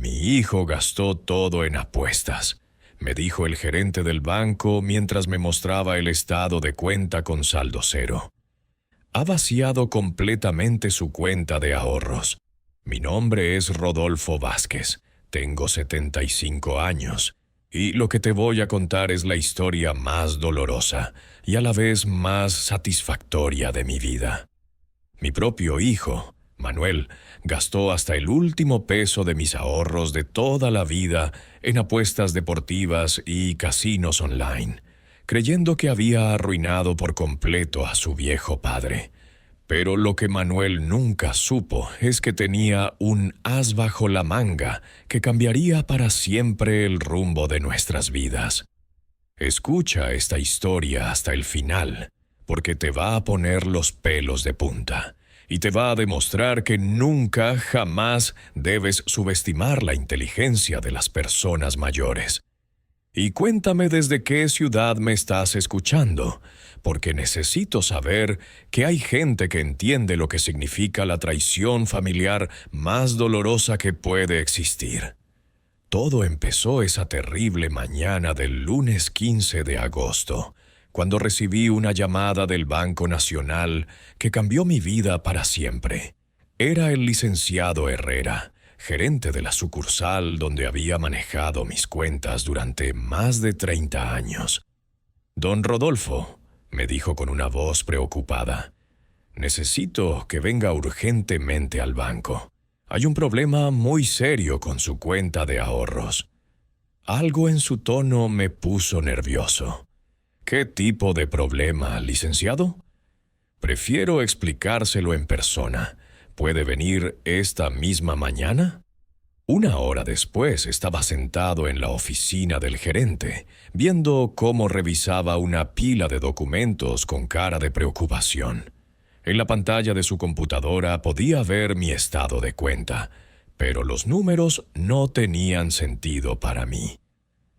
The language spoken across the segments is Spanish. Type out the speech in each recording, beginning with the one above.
Mi hijo gastó todo en apuestas, me dijo el gerente del banco mientras me mostraba el estado de cuenta con saldo cero. Ha vaciado completamente su cuenta de ahorros. Mi nombre es Rodolfo Vázquez, tengo 75 años, y lo que te voy a contar es la historia más dolorosa y a la vez más satisfactoria de mi vida. Mi propio hijo, Manuel, gastó hasta el último peso de mis ahorros de toda la vida en apuestas deportivas y casinos online, creyendo que había arruinado por completo a su viejo padre. Pero lo que Manuel nunca supo es que tenía un as bajo la manga que cambiaría para siempre el rumbo de nuestras vidas. Escucha esta historia hasta el final, porque te va a poner los pelos de punta y te va a demostrar que nunca, jamás debes subestimar la inteligencia de las personas mayores. Y cuéntame desde qué ciudad me estás escuchando, porque necesito saber que hay gente que entiende lo que significa la traición familiar más dolorosa que puede existir. Todo empezó esa terrible mañana del lunes 15 de agosto, cuando recibí una llamada del Banco Nacional que cambió mi vida para siempre. Era el licenciado Herrera, gerente de la sucursal donde había manejado mis cuentas durante más de 30 años. «Don Rodolfo», me dijo con una voz preocupada, «necesito que venga urgentemente al banco. Hay un problema muy serio con su cuenta de ahorros». Algo en su tono me puso nervioso. «¿Qué tipo de problema, licenciado?» «Prefiero explicárselo en persona. ¿Puede venir esta misma mañana?» Una hora después estaba sentado en la oficina del gerente, viendo cómo revisaba una pila de documentos con cara de preocupación. En la pantalla de su computadora podía ver mi estado de cuenta, pero los números no tenían sentido para mí.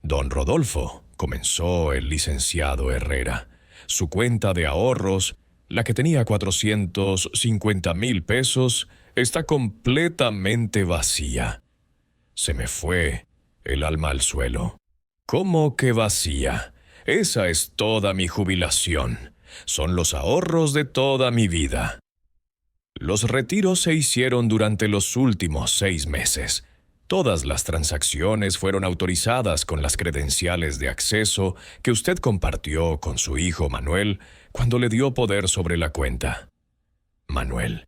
«Don Rodolfo», comenzó el licenciado Herrera, «su cuenta de ahorros, la que tenía 450,000 pesos, está completamente vacía». Se me fue el alma al suelo. «¿Cómo que vacía? Esa es toda mi jubilación. Son los ahorros de toda mi vida». Los retiros se hicieron durante los últimos 6 meses. Todas las transacciones fueron autorizadas con las credenciales de acceso que usted compartió con su hijo Manuel cuando le dio poder sobre la cuenta. Manuel,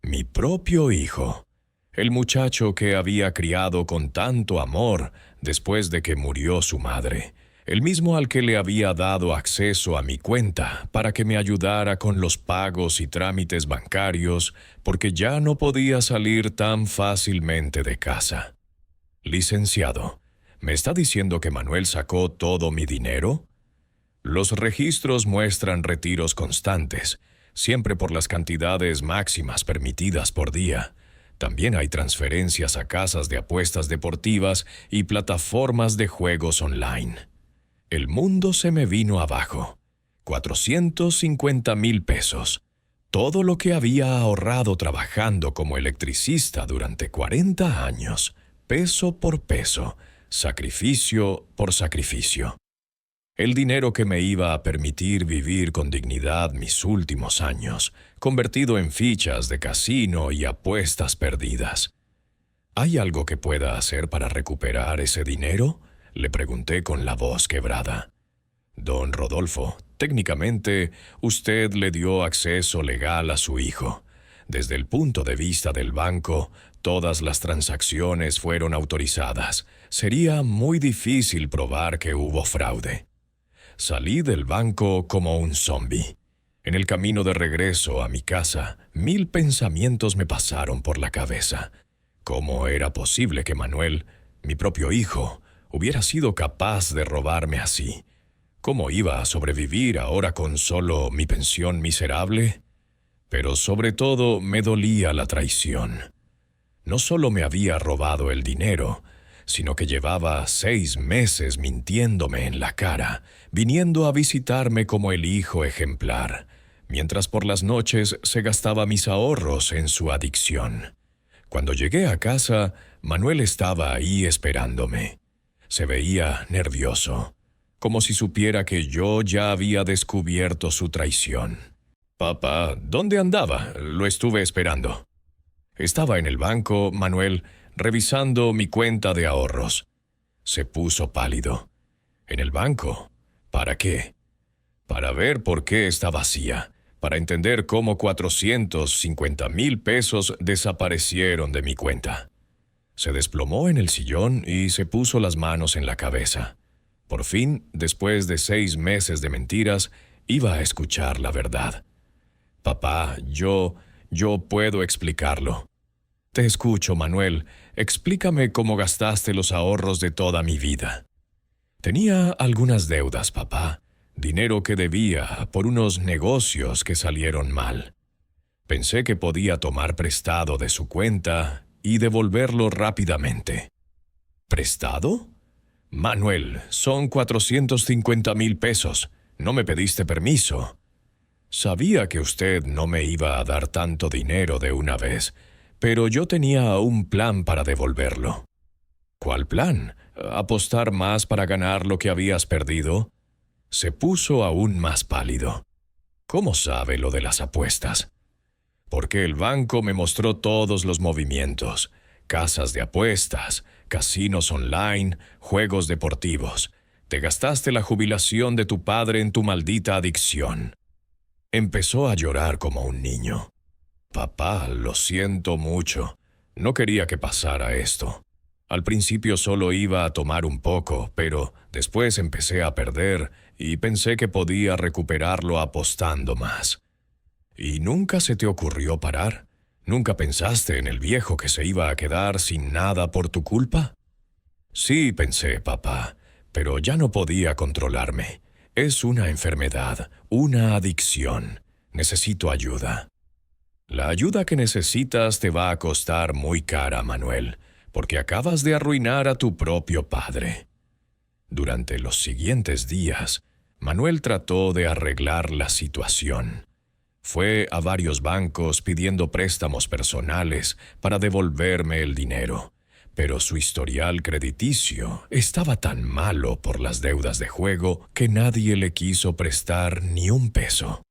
mi propio hijo, el muchacho que había criado con tanto amor después de que murió su madre, el mismo al que le había dado acceso a mi cuenta para que me ayudara con los pagos y trámites bancarios porque ya no podía salir tan fácilmente de casa. «Licenciado, ¿me está diciendo que Manuel sacó todo mi dinero?» Los registros muestran retiros constantes, siempre por las cantidades máximas permitidas por día. También hay transferencias a casas de apuestas deportivas y plataformas de juegos online. El mundo se me vino abajo. 450,000 pesos. Todo lo que había ahorrado trabajando como electricista durante 40 años, peso por peso, sacrificio por sacrificio. El dinero que me iba a permitir vivir con dignidad mis últimos años, convertido en fichas de casino y apuestas perdidas. ¿Hay algo que pueda hacer para recuperar ese dinero?, le pregunté con la voz quebrada. «Don Rodolfo, técnicamente usted le dio acceso legal a su hijo. Desde el punto de vista del banco, todas las transacciones fueron autorizadas. Sería muy difícil probar que hubo fraude». Salí del banco como un zombi. En el camino de regreso a mi casa, 1000 pensamientos me pasaron por la cabeza. ¿Cómo era posible que Manuel, mi propio hijo, hubiera sido capaz de robarme así? ¿Cómo iba a sobrevivir ahora con solo mi pensión miserable? Pero sobre todo me dolía la traición. No solo me había robado el dinero, sino que llevaba 6 meses mintiéndome en la cara, viniendo a visitarme como el hijo ejemplar, mientras por las noches se gastaba mis ahorros en su adicción. Cuando llegué a casa, Manuel estaba ahí esperándome. Se veía nervioso, como si supiera que yo ya había descubierto su traición. «Papá, ¿dónde andaba? Lo estuve esperando». Estaba en el banco, Manuel, revisando mi cuenta de ahorros. Se puso pálido. ¿En el banco? ¿Para qué? Para ver por qué está vacía, para entender cómo 450,000 pesos desaparecieron de mi cuenta. Se desplomó en el sillón y se puso las manos en la cabeza. Por fin, después de 6 meses de mentiras, iba a escuchar la verdad. «Papá, yo puedo explicarlo». «Te escucho, Manuel. Explícame cómo gastaste los ahorros de toda mi vida». «Tenía algunas deudas, papá. Dinero que debía por unos negocios que salieron mal. Pensé que podía tomar prestado de su cuenta y devolverlo rápidamente». «¿Prestado? Manuel, son 450,000 pesos. No me pediste permiso». «Sabía que usted no me iba a dar tanto dinero de una vez, pero yo tenía un plan para devolverlo». «¿Cuál plan? ¿Apostar más para ganar lo que habías perdido?» Se puso aún más pálido. «¿Cómo sabe lo de las apuestas?» «Porque el banco me mostró todos los movimientos. Casas de apuestas, casinos online, juegos deportivos. Te gastaste la jubilación de tu padre en tu maldita adicción». Empezó a llorar como un niño. «Papá, lo siento mucho. No quería que pasara esto. Al principio solo iba a tomar un poco, pero después empecé a perder y pensé que podía recuperarlo apostando más». «¿Y nunca se te ocurrió parar? ¿Nunca pensaste en el viejo que se iba a quedar sin nada por tu culpa?» «Sí, pensé, papá, pero ya no podía controlarme. Es una enfermedad, una adicción. Necesito ayuda». «La ayuda que necesitas te va a costar muy cara, Manuel, porque acabas de arruinar a tu propio padre». Durante los siguientes días, Manuel trató de arreglar la situación. Fue a varios bancos pidiendo préstamos personales para devolverme el dinero, pero su historial crediticio estaba tan malo por las deudas de juego que nadie le quiso prestar ni un peso.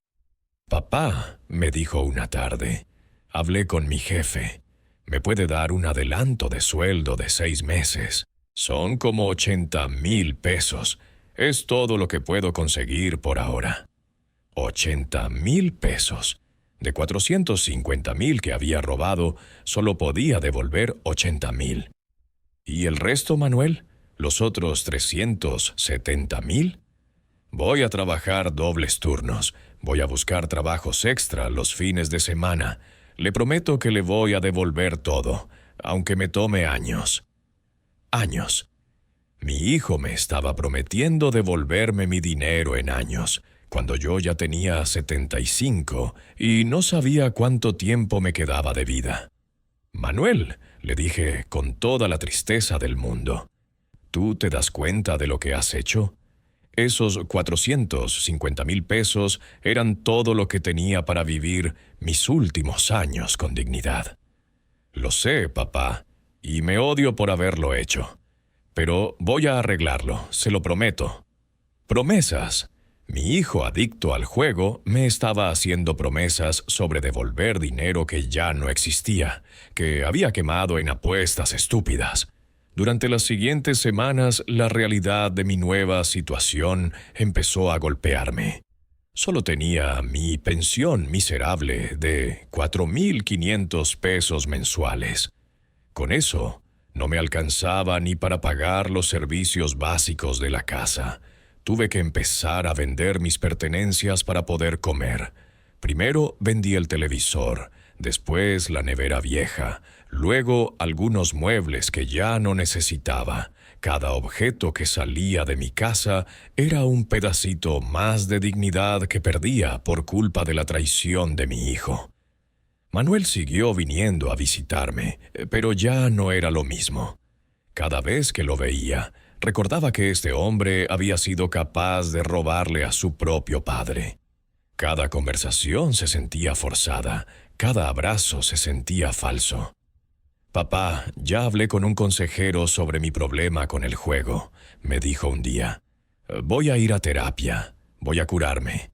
«Papá», me dijo una tarde, «hablé con mi jefe. Me puede dar un adelanto de sueldo de 6 meses. Son como 80,000 pesos. Es todo lo que puedo conseguir por ahora». 80,000 pesos. De 450,000 que había robado, solo podía devolver 80,000. ¿Y el resto, Manuel? ¿Los otros 370,000? Voy a trabajar dobles turnos. Voy a buscar trabajos extra los fines de semana. Le prometo que le voy a devolver todo, aunque me tome años. Años. Mi hijo me estaba prometiendo devolverme mi dinero en años, cuando yo ya tenía 75 y no sabía cuánto tiempo me quedaba de vida. «Manuel», le dije con toda la tristeza del mundo, «¿tú te das cuenta de lo que has hecho? Esos 450,000 pesos eran todo lo que tenía para vivir mis últimos años con dignidad». «Lo sé, papá, y me odio por haberlo hecho. Pero voy a arreglarlo, se lo prometo». Promesas. Mi hijo adicto al juego me estaba haciendo promesas sobre devolver dinero que ya no existía, que había quemado en apuestas estúpidas. Durante las siguientes semanas, la realidad de mi nueva situación empezó a golpearme. Solo tenía mi pensión miserable de 4,500 pesos mensuales. Con eso, no me alcanzaba ni para pagar los servicios básicos de la casa. Tuve que empezar a vender mis pertenencias para poder comer. Primero vendí el televisor, después la nevera vieja, luego algunos muebles que ya no necesitaba. Cada objeto que salía de mi casa era un pedacito más de dignidad que perdía por culpa de la traición de mi hijo. Manuel siguió viniendo a visitarme, pero ya no era lo mismo. Cada vez que lo veía, recordaba que este hombre había sido capaz de robarle a su propio padre. Cada conversación se sentía forzada, cada abrazo se sentía falso. Papá, ya hablé con un consejero sobre mi problema con el juego, me dijo un día. Voy a ir a terapia, voy a curarme.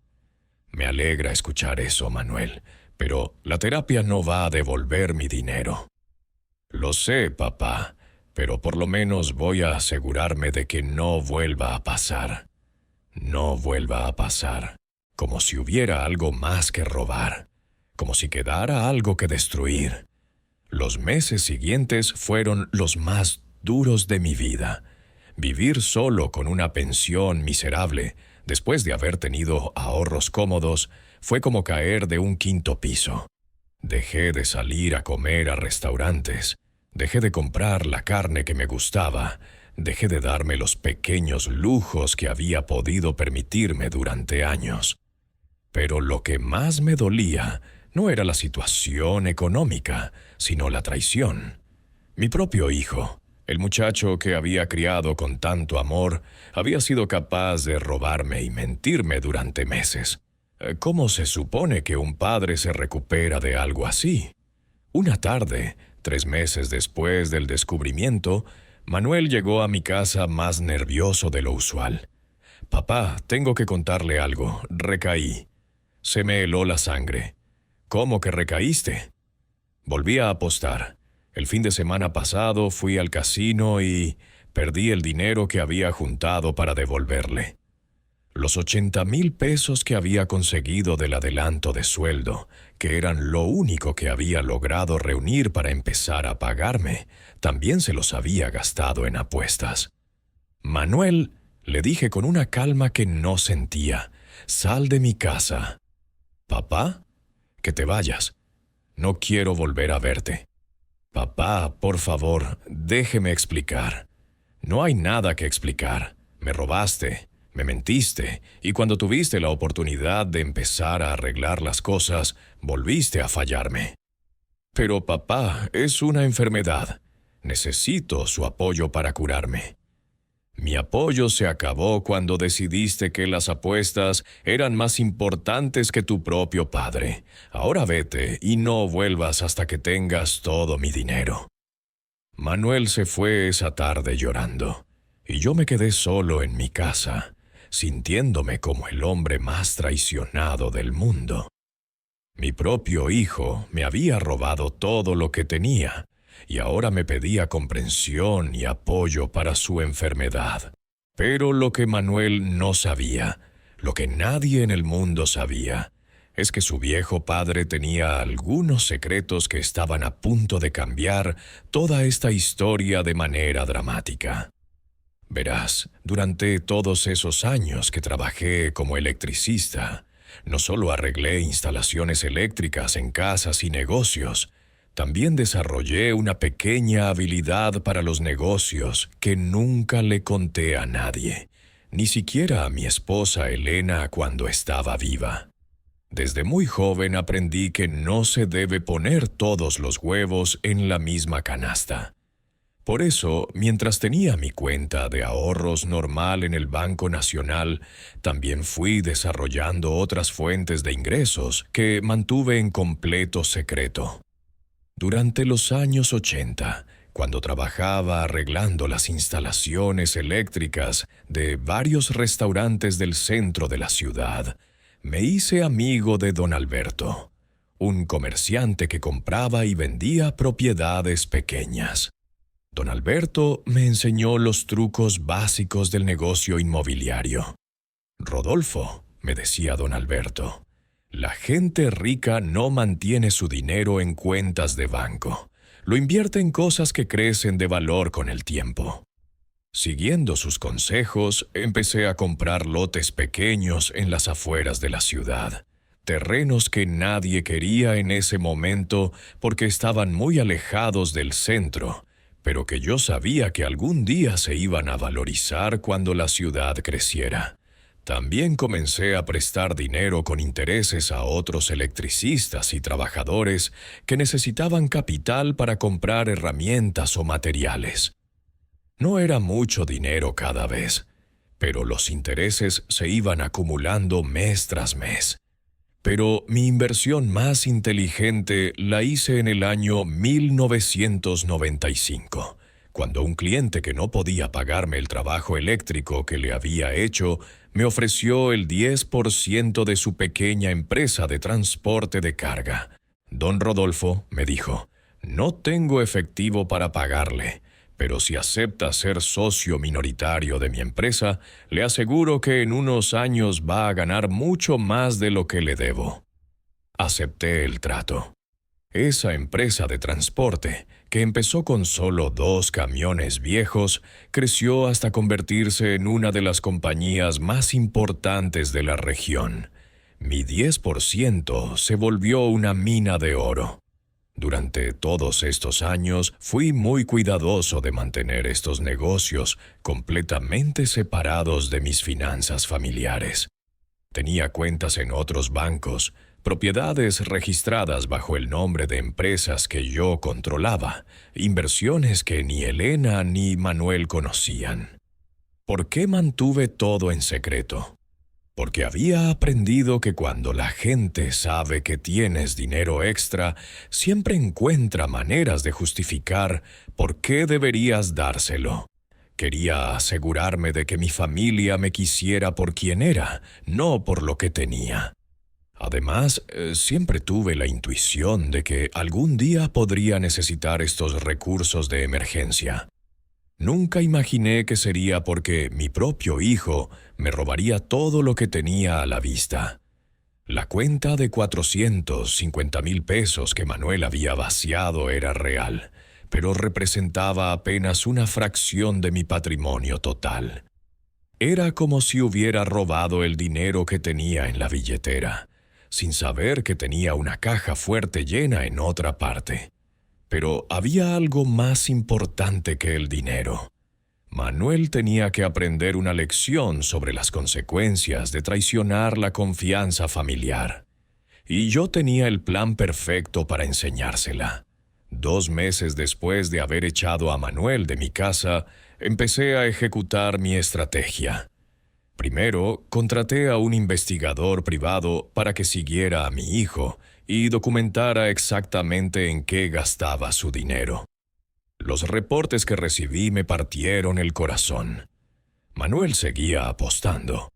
Me alegra escuchar eso, Manuel, pero la terapia no va a devolver mi dinero. Lo sé, papá, pero por lo menos voy a asegurarme de que no vuelva a pasar. No vuelva a pasar, como si hubiera algo más que robar, como si quedara algo que destruir. Los meses siguientes fueron los más duros de mi vida. Vivir solo con una pensión miserable, después de haber tenido ahorros cómodos, fue como caer de un quinto piso. Dejé de salir a comer a restaurantes, dejé de comprar la carne que me gustaba, dejé de darme los pequeños lujos que había podido permitirme durante años. Pero lo que más me dolía no era la situación económica, sino la traición. Mi propio hijo, el muchacho que había criado con tanto amor, había sido capaz de robarme y mentirme durante meses. ¿Cómo se supone que un padre se recupera de algo así? Una tarde, 3 meses después del descubrimiento, Manuel llegó a mi casa más nervioso de lo usual. «Papá, tengo que contarle algo. Recaí. Se me heló la sangre». «¿Cómo que recaíste?» «Volví a apostar. El fin de semana pasado fui al casino y perdí el dinero que había juntado para devolverle. Los 80,000 pesos que había conseguido del adelanto de sueldo, que eran lo único que había logrado reunir para empezar a pagarme, también se los había gastado en apuestas. «Manuel», le dije con una calma que no sentía, «sal de mi casa». «¿Papá?» «Que te vayas. No quiero volver a verte». «Papá, por favor, déjeme explicar». «No hay nada que explicar. Me robaste, me mentiste, y cuando tuviste la oportunidad de empezar a arreglar las cosas, volviste a fallarme». «Pero papá, es una enfermedad. Necesito su apoyo para curarme». «Mi apoyo se acabó cuando decidiste que las apuestas eran más importantes que tu propio padre. Ahora vete y no vuelvas hasta que tengas todo mi dinero». Manuel se fue esa tarde llorando, y yo me quedé solo en mi casa, sintiéndome como el hombre más traicionado del mundo. Mi propio hijo me había robado todo lo que tenía, y ahora me pedía comprensión y apoyo para su enfermedad. Pero lo que Manuel no sabía, lo que nadie en el mundo sabía, es que su viejo padre tenía algunos secretos que estaban a punto de cambiar toda esta historia de manera dramática. Verás, durante todos esos años que trabajé como electricista, no solo arreglé instalaciones eléctricas en casas y negocios, también desarrollé una pequeña habilidad para los negocios que nunca le conté a nadie, ni siquiera a mi esposa Elena cuando estaba viva. Desde muy joven aprendí que no se debe poner todos los huevos en la misma canasta. Por eso, mientras tenía mi cuenta de ahorros normal en el Banco Nacional, también fui desarrollando otras fuentes de ingresos que mantuve en completo secreto. Durante los años 80, cuando trabajaba arreglando las instalaciones eléctricas de varios restaurantes del centro de la ciudad, me hice amigo de don Alberto, un comerciante que compraba y vendía propiedades pequeñas. Don Alberto me enseñó los trucos básicos del negocio inmobiliario. «Rodolfo», me decía don Alberto, «la gente rica no mantiene su dinero en cuentas de banco. Lo invierte en cosas que crecen de valor con el tiempo». Siguiendo sus consejos, empecé a comprar lotes pequeños en las afueras de la ciudad. Terrenos que nadie quería en ese momento porque estaban muy alejados del centro, pero que yo sabía que algún día se iban a valorizar cuando la ciudad creciera. También comencé a prestar dinero con intereses a otros electricistas y trabajadores que necesitaban capital para comprar herramientas o materiales. No era mucho dinero cada vez, pero los intereses se iban acumulando mes tras mes. Pero mi inversión más inteligente la hice en el año 1995, cuando un cliente que no podía pagarme el trabajo eléctrico que le había hecho me ofreció el 10% de su pequeña empresa de transporte de carga. Don Rodolfo me dijo: «No tengo efectivo para pagarle, pero si acepta ser socio minoritario de mi empresa, le aseguro que en unos años va a ganar mucho más de lo que le debo». Acepté el trato. Esa empresa de transporte, que empezó con solo 2 camiones viejos, creció hasta convertirse en una de las compañías más importantes de la región. Mi 10% se volvió una mina de oro. Durante todos estos años fui muy cuidadoso de mantener estos negocios completamente separados de mis finanzas familiares. Tenía cuentas en otros bancos, propiedades registradas bajo el nombre de empresas que yo controlaba, inversiones que ni Elena ni Manuel conocían. ¿Por qué mantuve todo en secreto? Porque había aprendido que cuando la gente sabe que tienes dinero extra, siempre encuentra maneras de justificar por qué deberías dárselo. Quería asegurarme de que mi familia me quisiera por quien era, no por lo que tenía. Además, siempre tuve la intuición de que algún día podría necesitar estos recursos de emergencia. Nunca imaginé que sería porque mi propio hijo me robaría todo lo que tenía a la vista. La cuenta de 450,000 pesos que Manuel había vaciado era real, pero representaba apenas una fracción de mi patrimonio total. Era como si hubiera robado el dinero que tenía en la billetera, sin saber que tenía una caja fuerte llena en otra parte. Pero había algo más importante que el dinero. Manuel tenía que aprender una lección sobre las consecuencias de traicionar la confianza familiar. Y yo tenía el plan perfecto para enseñársela. 2 meses después de haber echado a Manuel de mi casa, empecé a ejecutar mi estrategia. Primero, contraté a un investigador privado para que siguiera a mi hijo y documentara exactamente en qué gastaba su dinero. Los reportes que recibí me partieron el corazón. Manuel seguía apostando.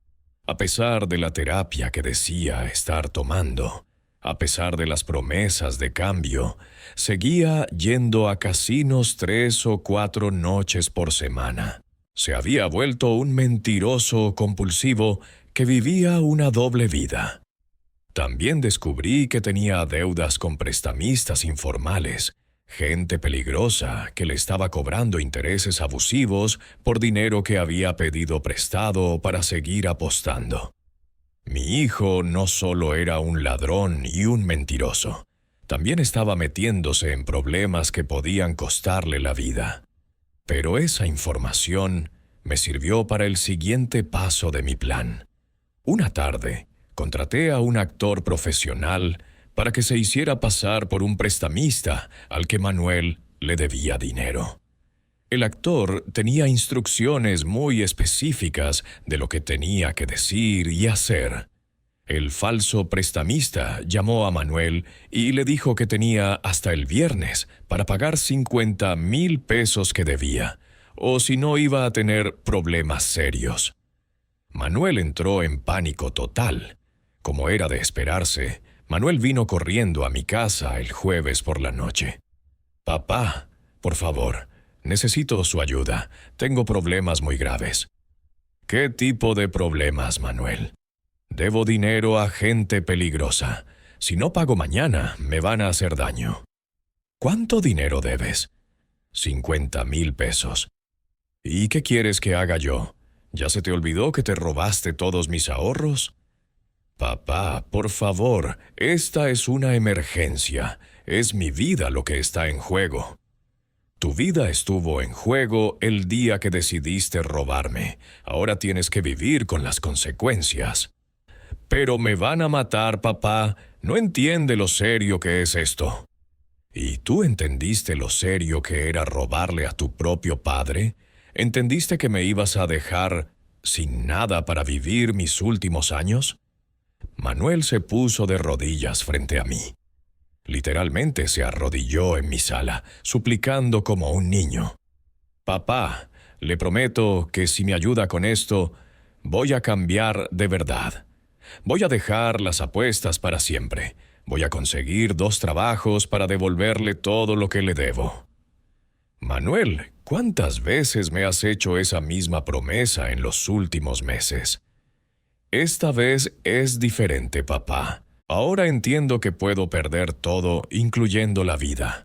A pesar de la terapia que decía estar tomando, a pesar de las promesas de cambio, seguía yendo a casinos 3 o 4 noches por semana. Se había vuelto un mentiroso compulsivo que vivía una doble vida. También descubrí que tenía deudas con prestamistas informales, gente peligrosa que le estaba cobrando intereses abusivos por dinero que había pedido prestado para seguir apostando. Mi hijo no solo era un ladrón y un mentiroso, también estaba metiéndose en problemas que podían costarle la vida. Pero esa información me sirvió para el siguiente paso de mi plan. Una tarde, contraté a un actor profesional para que se hiciera pasar por un prestamista al que Manuel le debía dinero. El actor tenía instrucciones muy específicas de lo que tenía que decir y hacer. El falso prestamista llamó a Manuel y le dijo que tenía hasta el viernes para pagar 50,000 pesos que debía, o si no iba a tener problemas serios. Manuel entró en pánico total. Como era de esperarse, Manuel vino corriendo a mi casa el jueves por la noche. «Papá, por favor, necesito su ayuda. Tengo problemas muy graves». «¿Qué tipo de problemas, Manuel?» «Debo dinero a gente peligrosa. Si no pago mañana, me van a hacer daño». «¿Cuánto dinero debes?» 50,000 pesos. «¿Y qué quieres que haga yo? ¿Ya se te olvidó que te robaste todos mis ahorros?» «Papá, por favor, esta es una emergencia. Es mi vida lo que está en juego». «Tu vida estuvo en juego el día que decidiste robarme. Ahora tienes que vivir con las consecuencias». «Pero me van a matar, papá. No entiende lo serio que es esto». «¿Y tú entendiste lo serio que era robarle a tu propio padre? ¿Entendiste que me ibas a dejar sin nada para vivir mis últimos años?» Manuel se puso de rodillas frente a mí. Literalmente se arrodilló en mi sala, suplicando como un niño. «Papá, le prometo que si me ayuda con esto, voy a cambiar de verdad. Voy a dejar las apuestas para siempre. Voy a conseguir 2 trabajos para devolverle todo lo que le debo». Manuel, ¿cuántas veces me has hecho esa misma promesa en los últimos meses? Esta vez es diferente, papá. Ahora entiendo que puedo perder todo, incluyendo la vida.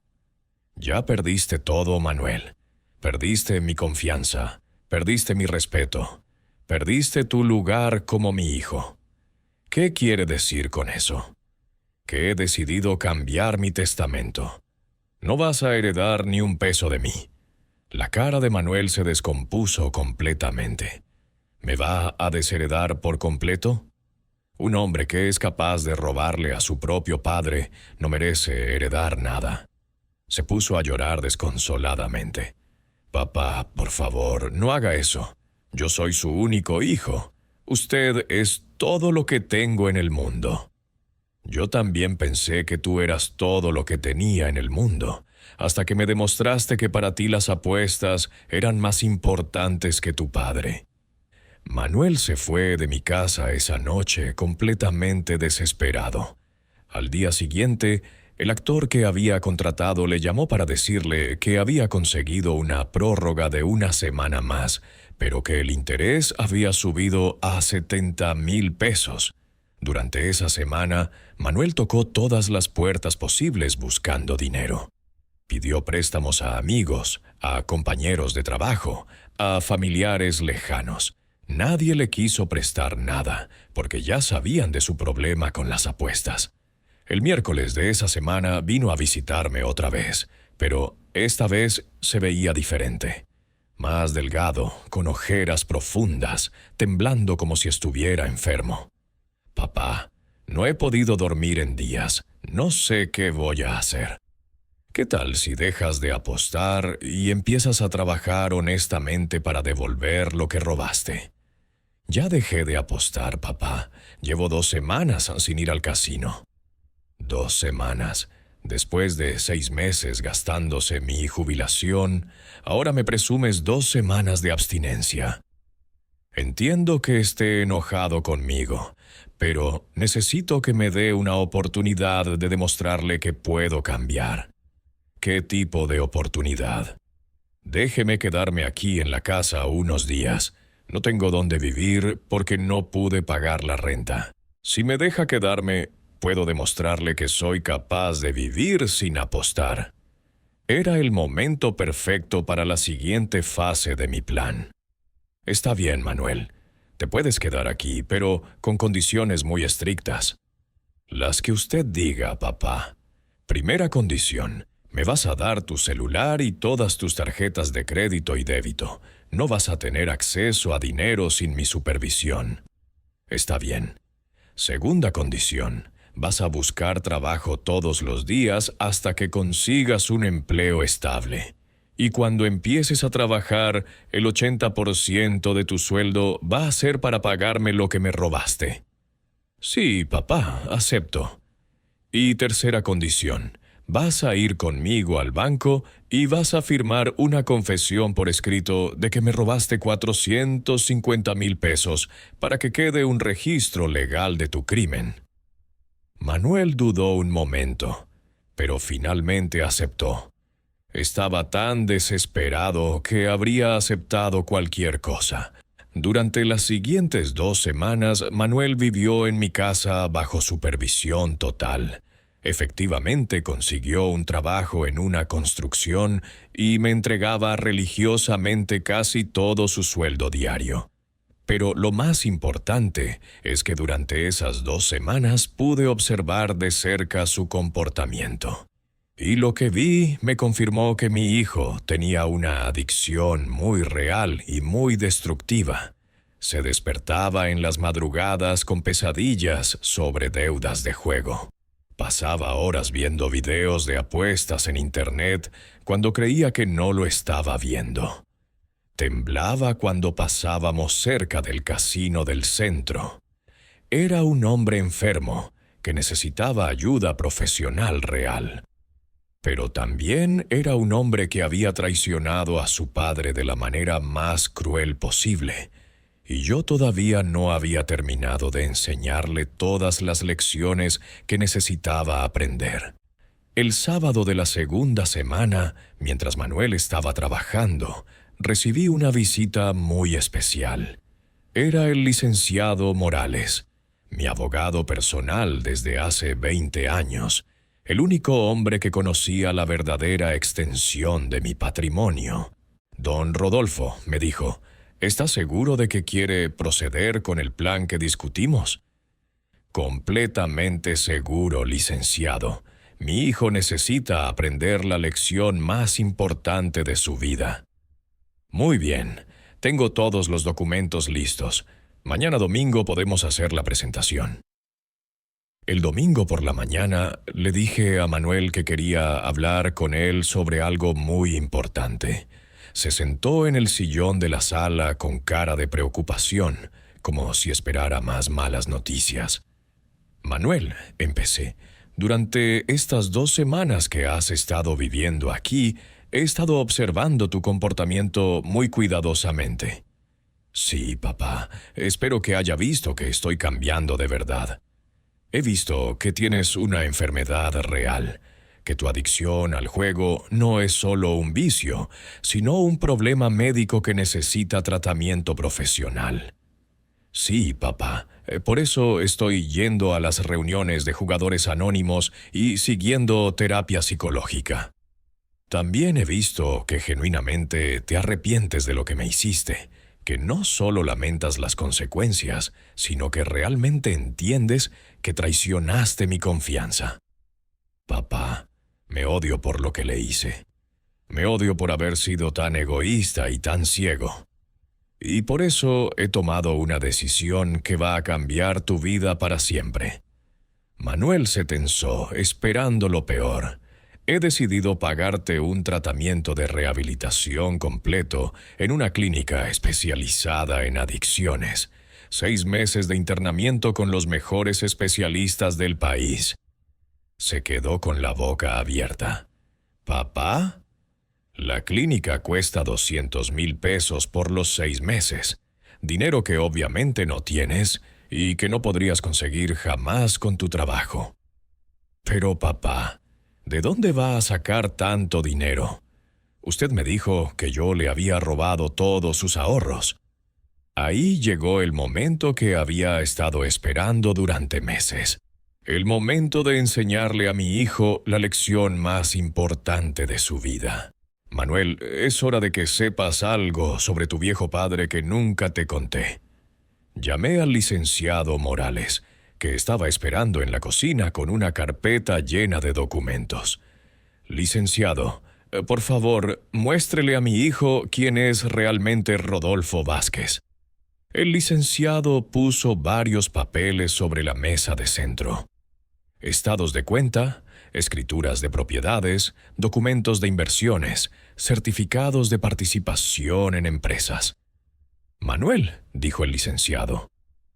Ya perdiste todo, Manuel. Perdiste mi confianza, perdiste mi respeto, perdiste tu lugar como mi hijo. ¿Qué quiere decir con eso? Que he decidido cambiar mi testamento. No vas a heredar ni un peso de mí. La cara de Manuel se descompuso completamente. ¿Me va a desheredar por completo? Un hombre que es capaz de robarle a su propio padre no merece heredar nada. Se puso a llorar desconsoladamente. «Papá, por favor, no haga eso. Yo soy su único hijo. Usted es todo lo que tengo en el mundo». Yo también pensé que tú eras todo lo que tenía en el mundo, hasta que me demostraste que para ti las apuestas eran más importantes que tu padre. Manuel se fue de mi casa esa noche completamente desesperado. Al día siguiente, el actor que había contratado le llamó para decirle que había conseguido una prórroga de 1 semana más, pero que el interés había subido a 70,000 pesos. Durante esa semana, Manuel tocó todas las puertas posibles buscando dinero. Pidió préstamos a amigos, a compañeros de trabajo, a familiares lejanos. Nadie le quiso prestar nada, porque ya sabían de su problema con las apuestas. El miércoles de esa semana vino a visitarme otra vez, pero esta vez se veía diferente. Más delgado, con ojeras profundas, temblando como si estuviera enfermo. «Papá, no he podido dormir en días. No sé qué voy a hacer. ¿Qué tal si dejas de apostar y empiezas a trabajar honestamente para devolver lo que robaste?» «Ya dejé de apostar, papá. Llevo 2 semanas sin ir al casino». 2 semanas. Después de 6 meses gastándose mi jubilación, ahora me presumes 2 semanas de abstinencia. Entiendo que esté enojado conmigo, pero necesito que me dé una oportunidad de demostrarle que puedo cambiar. ¿Qué tipo de oportunidad? Déjeme quedarme aquí en la casa unos días. No tengo dónde vivir porque no pude pagar la renta. Si me deja quedarme, puedo demostrarle que soy capaz de vivir sin apostar. Era el momento perfecto para la siguiente fase de mi plan. «Está bien, Manuel. Te puedes quedar aquí, pero con condiciones muy estrictas». «Las que usted diga, papá. Primera condición. Me vas a dar tu celular y todas tus tarjetas de crédito y débito. No vas a tener acceso a dinero sin mi supervisión». «Está bien». Segunda condición. Vas a buscar trabajo todos los días hasta que consigas un empleo estable. Y cuando empieces a trabajar, el 80% de tu sueldo va a ser para pagarme lo que me robaste. «Sí, papá, acepto». Y tercera condición. Vas a ir conmigo al banco y vas a firmar una confesión por escrito de que me robaste 450,000 pesos para que quede un registro legal de tu crimen. Manuel dudó un momento, pero finalmente aceptó. Estaba tan desesperado que habría aceptado cualquier cosa. Durante las siguientes 2 semanas, Manuel vivió en mi casa bajo supervisión total. Efectivamente consiguió un trabajo en una construcción y me entregaba religiosamente casi todo su sueldo diario. Pero lo más importante es que durante esas 2 semanas pude observar de cerca su comportamiento. Y lo que vi me confirmó que mi hijo tenía una adicción muy real y muy destructiva. Se despertaba en las madrugadas con pesadillas sobre deudas de juego. Pasaba horas viendo videos de apuestas en Internet cuando creía que no lo estaba viendo. Temblaba cuando pasábamos cerca del casino del centro. Era un hombre enfermo que necesitaba ayuda profesional real. Pero también era un hombre que había traicionado a su padre de la manera más cruel posible, y yo todavía no había terminado de enseñarle todas las lecciones que necesitaba aprender. El sábado de la segunda semana, mientras Manuel estaba trabajando, recibí una visita muy especial. Era el licenciado Morales, mi abogado personal desde hace 20 años, el único hombre que conocía la verdadera extensión de mi patrimonio. Don Rodolfo, me dijo, ¿está seguro de que quiere proceder con el plan que discutimos? Completamente seguro, licenciado. Mi hijo necesita aprender la lección más importante de su vida. Muy bien, tengo todos los documentos listos. Mañana domingo podemos hacer la presentación. El domingo por la mañana le dije a Manuel que quería hablar con él sobre algo muy importante. Se sentó en el sillón de la sala con cara de preocupación, como si esperara más malas noticias. Manuel, empecé, durante estas 2 semanas que has estado viviendo aquí, he estado observando tu comportamiento muy cuidadosamente. Sí, papá, espero que haya visto que estoy cambiando de verdad. He visto que tienes una enfermedad real, que tu adicción al juego no es solo un vicio, sino un problema médico que necesita tratamiento profesional. Sí, papá, por eso estoy yendo a las reuniones de jugadores anónimos y siguiendo terapia psicológica. También he visto que genuinamente te arrepientes de lo que me hiciste, que no solo lamentas las consecuencias, sino que realmente entiendes que traicionaste mi confianza. Papá, me odio por lo que le hice. Me odio por haber sido tan egoísta y tan ciego. Y por eso he tomado una decisión que va a cambiar tu vida para siempre. Manuel se tensó, esperando lo peor. He decidido pagarte un tratamiento de rehabilitación completo en una clínica especializada en adicciones. 6 meses de internamiento con los mejores especialistas del país. Se quedó con la boca abierta. ¿Papá? La clínica cuesta 200,000 pesos por los 6 meses, dinero que obviamente no tienes y que no podrías conseguir jamás con tu trabajo. Pero papá, ¿de dónde va a sacar tanto dinero? Usted me dijo que yo le había robado todos sus ahorros. Ahí llegó el momento que había estado esperando durante meses. El momento de enseñarle a mi hijo la lección más importante de su vida. Manuel, es hora de que sepas algo sobre tu viejo padre que nunca te conté. Llamé al licenciado Morales, que estaba esperando en la cocina con una carpeta llena de documentos. Licenciado, por favor, muéstrele a mi hijo quién es realmente Rodolfo Vázquez. El licenciado puso varios papeles sobre la mesa de centro. Estados de cuenta, escrituras de propiedades, documentos de inversiones, certificados de participación en empresas. Manuel, dijo el licenciado,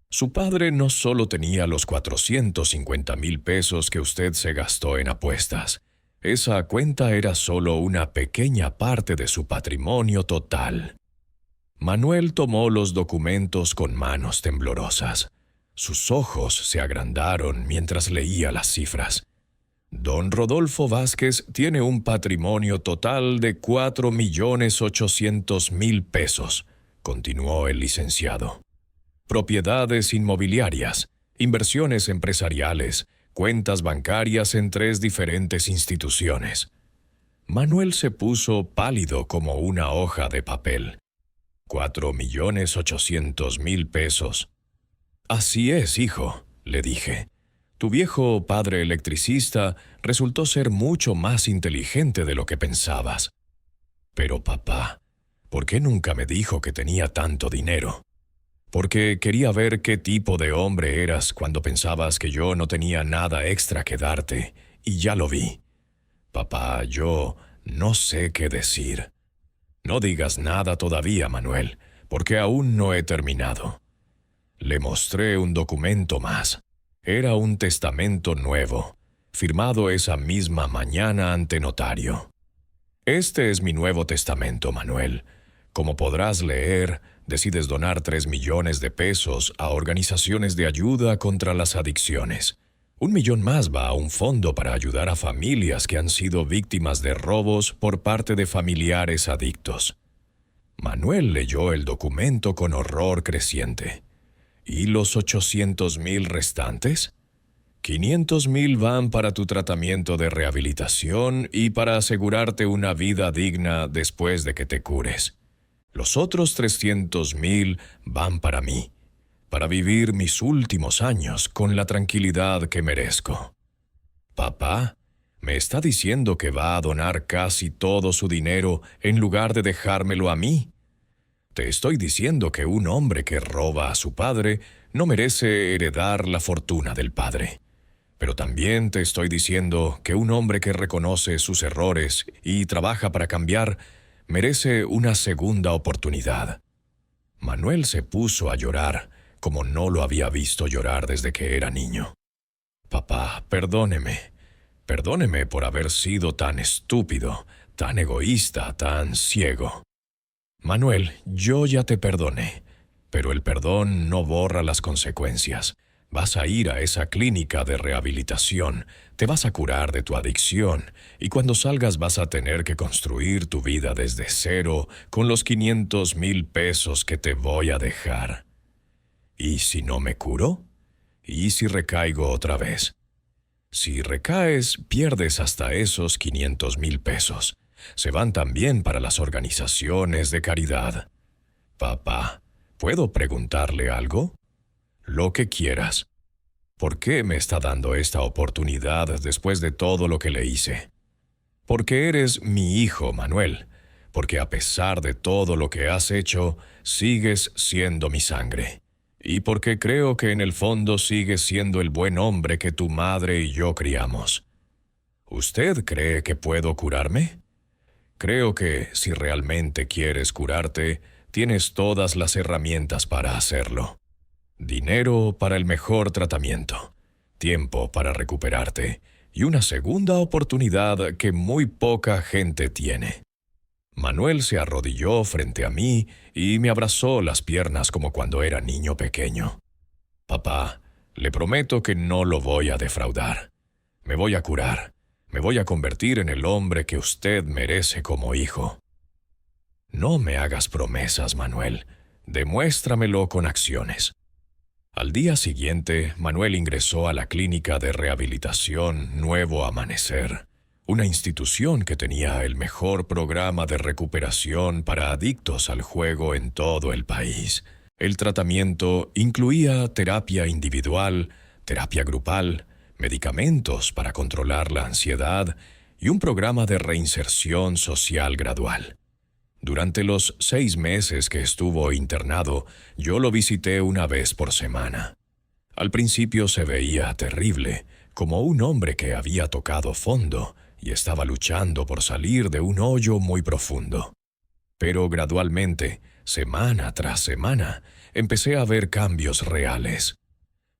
su padre no solo tenía los 450,000 pesos que usted se gastó en apuestas. Esa cuenta era solo una pequeña parte de su patrimonio total. Manuel tomó los documentos con manos temblorosas. Sus ojos se agrandaron mientras leía las cifras. Don Rodolfo Vázquez tiene un patrimonio total de 4,800,000 pesos, continuó el licenciado. Propiedades inmobiliarias, inversiones empresariales, cuentas bancarias en 3 diferentes instituciones. Manuel se puso pálido como una hoja de papel. 4,800,000 pesos. Así es, hijo, le dije. Tu viejo padre electricista resultó ser mucho más inteligente de lo que pensabas. Pero papá, ¿por qué nunca me dijo que tenía tanto dinero? Porque quería ver qué tipo de hombre eras cuando pensabas que yo no tenía nada extra que darte, y ya lo vi. Papá, yo no sé qué decir. No digas nada todavía, Manuel, porque aún no he terminado. Le mostré un documento más. Era un testamento nuevo, firmado esa misma mañana ante notario. Este es mi nuevo testamento, Manuel. Como podrás leer, decides donar 3 millones de pesos a organizaciones de ayuda contra las adicciones. 1 millón más va a un fondo para ayudar a familias que han sido víctimas de robos por parte de familiares adictos. Manuel leyó el documento con horror creciente. ¿Y los 800,000 restantes? 500,000 van para tu tratamiento de rehabilitación y para asegurarte una vida digna después de que te cures. Los otros 300,000 van para mí, para vivir mis últimos años con la tranquilidad que merezco. Papá, ¿me está diciendo que va a donar casi todo su dinero en lugar de dejármelo a mí? Te estoy diciendo que un hombre que roba a su padre no merece heredar la fortuna del padre. Pero también te estoy diciendo que un hombre que reconoce sus errores y trabaja para cambiar merece una segunda oportunidad. Manuel se puso a llorar, como no lo había visto llorar desde que era niño. Papá, perdóneme. Perdóneme por haber sido tan estúpido, tan egoísta, tan ciego. Manuel, yo ya te perdoné, pero el perdón no borra las consecuencias. Vas a ir a esa clínica de rehabilitación, te vas a curar de tu adicción, y cuando salgas vas a tener que construir tu vida desde cero con los 500,000 pesos que te voy a dejar. ¿Y si no me curo? ¿Y si recaigo otra vez? Si recaes, pierdes hasta esos 500,000 pesos. Se van también para las organizaciones de caridad. Papá, ¿puedo preguntarle algo? Lo que quieras. ¿Por qué me está dando esta oportunidad después de todo lo que le hice? Porque eres mi hijo, Manuel. Porque a pesar de todo lo que has hecho, sigues siendo mi sangre. Y porque creo que en el fondo sigues siendo el buen hombre que tu madre y yo criamos. ¿Usted cree que puedo curarme? Creo que, si realmente quieres curarte, tienes todas las herramientas para hacerlo. Dinero para el mejor tratamiento, tiempo para recuperarte y una segunda oportunidad que muy poca gente tiene. Manuel se arrodilló frente a mí y me abrazó las piernas como cuando era niño pequeño. Papá, le prometo que no lo voy a defraudar. Me voy a curar. Me voy a convertir en el hombre que usted merece como hijo. No me hagas promesas, Manuel. Demuéstramelo con acciones. Al día siguiente, Manuel ingresó a la clínica de rehabilitación Nuevo Amanecer, una institución que tenía el mejor programa de recuperación para adictos al juego en todo el país. El tratamiento incluía terapia individual, terapia grupal, medicamentos para controlar la ansiedad y un programa de reinserción social gradual. Durante los 6 meses que estuvo internado, yo lo visité una vez por semana. Al principio se veía terrible, como un hombre que había tocado fondo y estaba luchando por salir de un hoyo muy profundo. Pero gradualmente, semana tras semana, empecé a ver cambios reales.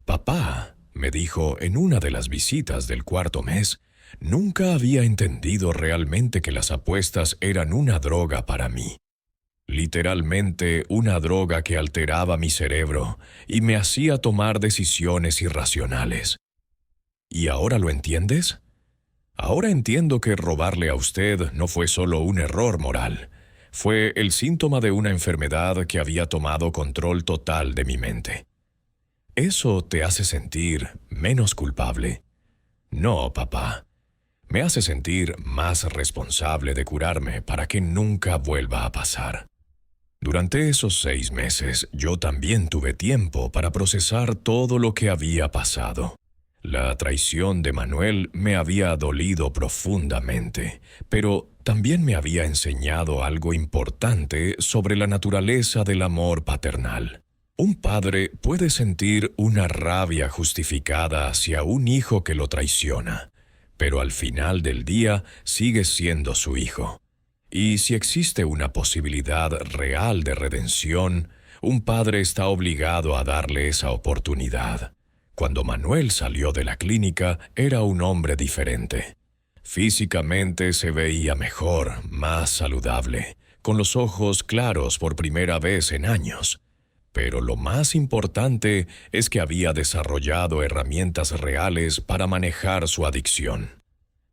Papá, me dijo en una de las visitas del 4.º mes, nunca había entendido realmente que las apuestas eran una droga para mí. Literalmente una droga que alteraba mi cerebro y me hacía tomar decisiones irracionales. ¿Y ahora lo entiendes? Ahora entiendo que robarle a usted no fue solo un error moral. Fue el síntoma de una enfermedad que había tomado control total de mi mente. ¿Eso te hace sentir menos culpable? No, papá. Me hace sentir más responsable de curarme para que nunca vuelva a pasar. Durante esos 6 meses, yo también tuve tiempo para procesar todo lo que había pasado. La traición de Manuel me había dolido profundamente, pero también me había enseñado algo importante sobre la naturaleza del amor paternal. Un padre puede sentir una rabia justificada hacia un hijo que lo traiciona, pero al final del día sigue siendo su hijo. Y si existe una posibilidad real de redención, Un padre está obligado a darle esa oportunidad. Cuando Manuel salió de la clínica, era un hombre diferente. Físicamente se veía mejor, más saludable, con los ojos claros por primera vez en años. Pero lo más importante es que había desarrollado herramientas reales para manejar su adicción.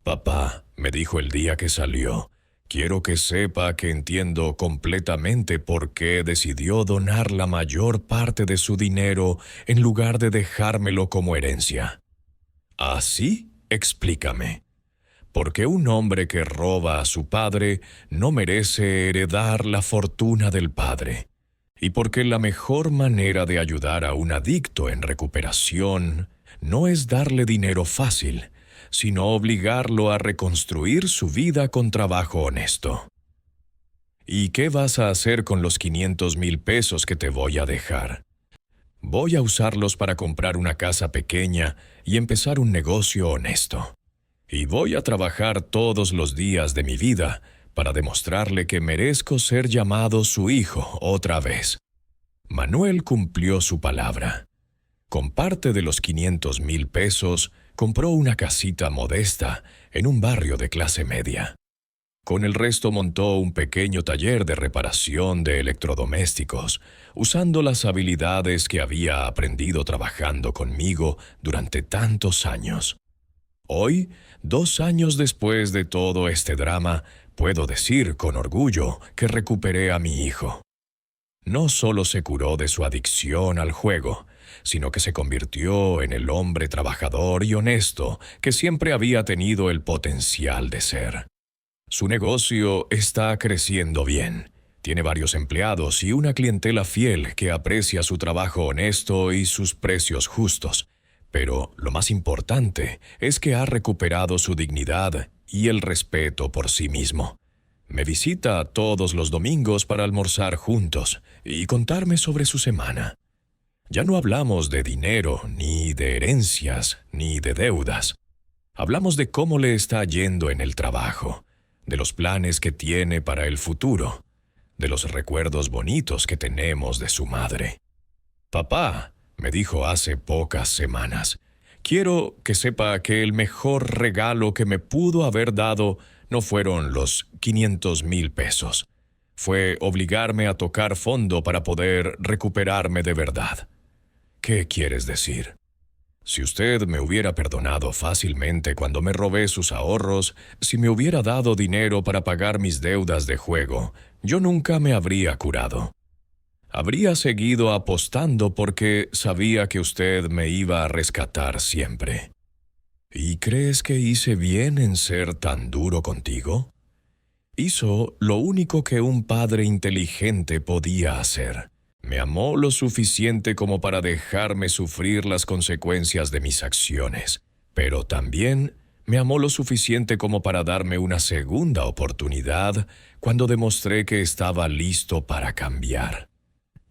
«Papá», me dijo el día que salió, «quiero que sepa que entiendo completamente por qué decidió donar la mayor parte de su dinero en lugar de dejármelo como herencia». «¿Así? Explícame». «Porque un hombre que roba a su padre no merece heredar la fortuna del padre. Y porque la mejor manera de ayudar a un adicto en recuperación no es darle dinero fácil, sino obligarlo a reconstruir su vida con trabajo honesto». «¿Y qué vas a hacer con los 500,000 pesos que te voy a dejar?» «Voy a usarlos para comprar una casa pequeña y empezar un negocio honesto. Y voy a trabajar todos los días de mi vida para demostrarle que merezco ser llamado su hijo otra vez». Manuel cumplió su palabra. Con parte de los 500,000 pesos, compró una casita modesta en un barrio de clase media. Con el resto montó un pequeño taller de reparación de electrodomésticos, usando las habilidades que había aprendido trabajando conmigo durante tantos años. Hoy, 2 años después de todo este drama, puedo decir con orgullo que recuperé a mi hijo. No solo se curó de su adicción al juego, sino que se convirtió en el hombre trabajador y honesto que siempre había tenido el potencial de ser. Su negocio está creciendo bien. Tiene varios empleados y una clientela fiel que aprecia su trabajo honesto y sus precios justos. Pero lo más importante es que ha recuperado su dignidad y el respeto por sí mismo. Me visita todos los domingos para almorzar juntos y contarme sobre su semana. Ya no hablamos de dinero, ni de herencias, ni de deudas. Hablamos de cómo le está yendo en el trabajo, de los planes que tiene para el futuro, de los recuerdos bonitos que tenemos de su madre. «Papá», me dijo hace pocas semanas, «quiero que sepa que el mejor regalo que me pudo haber dado no fueron los 500,000 pesos. Fue obligarme a tocar fondo para poder recuperarme de verdad». «¿Qué quieres decir?» «Si usted me hubiera perdonado fácilmente cuando me robé sus ahorros, si me hubiera dado dinero para pagar mis deudas de juego, yo nunca me habría curado. Habría seguido apostando porque sabía que usted me iba a rescatar siempre». «¿Y crees que hice bien en ser tan duro contigo?» «Hizo lo único que un padre inteligente podía hacer. Me amó lo suficiente como para dejarme sufrir las consecuencias de mis acciones, pero también me amó lo suficiente como para darme una segunda oportunidad cuando demostré que estaba listo para cambiar.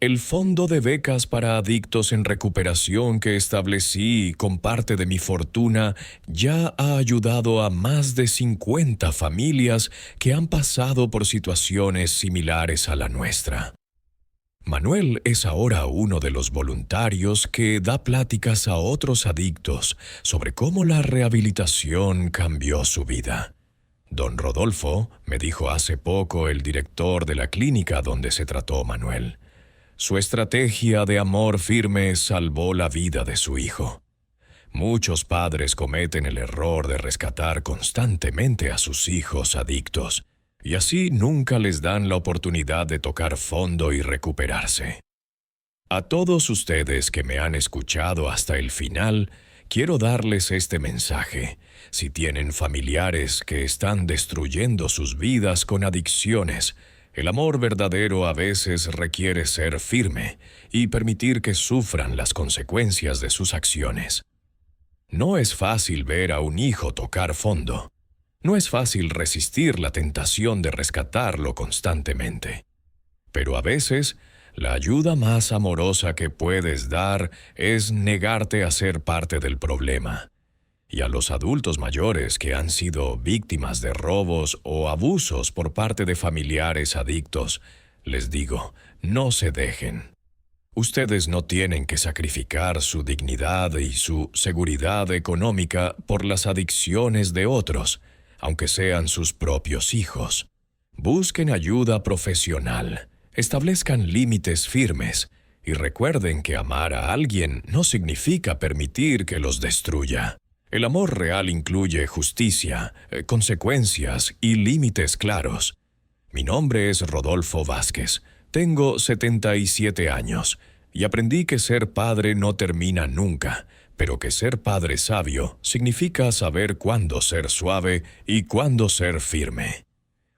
El fondo de becas para adictos en recuperación que establecí con parte de mi fortuna ya ha ayudado a más de 50 familias que han pasado por situaciones similares a la nuestra. Manuel es ahora uno de los voluntarios que da pláticas a otros adictos sobre cómo la rehabilitación cambió su vida. Don Rodolfo, me dijo hace poco el director de la clínica donde se trató Manuel. Su estrategia de amor firme salvó la vida de su hijo. Muchos padres cometen el error de rescatar constantemente a sus hijos adictos, y así nunca les dan la oportunidad de tocar fondo y recuperarse. A todos ustedes que me han escuchado hasta el final, quiero darles este mensaje. Si tienen familiares que están destruyendo sus vidas con adicciones, el amor verdadero a veces requiere ser firme y permitir que sufran las consecuencias de sus acciones. No es fácil ver a un hijo tocar fondo. No es fácil resistir la tentación de rescatarlo constantemente. Pero a veces, la ayuda más amorosa que puedes dar es negarte a ser parte del problema. Y a los adultos mayores que han sido víctimas de robos o abusos por parte de familiares adictos, les digo, no se dejen. Ustedes no tienen que sacrificar su dignidad y su seguridad económica por las adicciones de otros, aunque sean sus propios hijos. Busquen ayuda profesional, establezcan límites firmes y recuerden que amar a alguien no significa permitir que los destruya. El amor real incluye justicia, consecuencias y límites claros. Mi nombre es Rodolfo Vázquez. Tengo 77 años y aprendí que ser padre no termina nunca, pero que ser padre sabio significa saber cuándo ser suave y cuándo ser firme.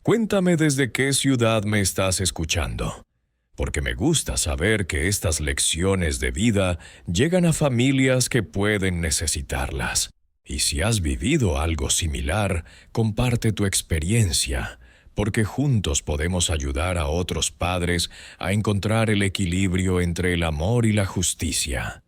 Cuéntame desde qué ciudad me estás escuchando, porque me gusta saber que estas lecciones de vida llegan a familias que pueden necesitarlas. Y si has vivido algo similar, comparte tu experiencia, porque juntos podemos ayudar a otros padres a encontrar el equilibrio entre el amor y la justicia.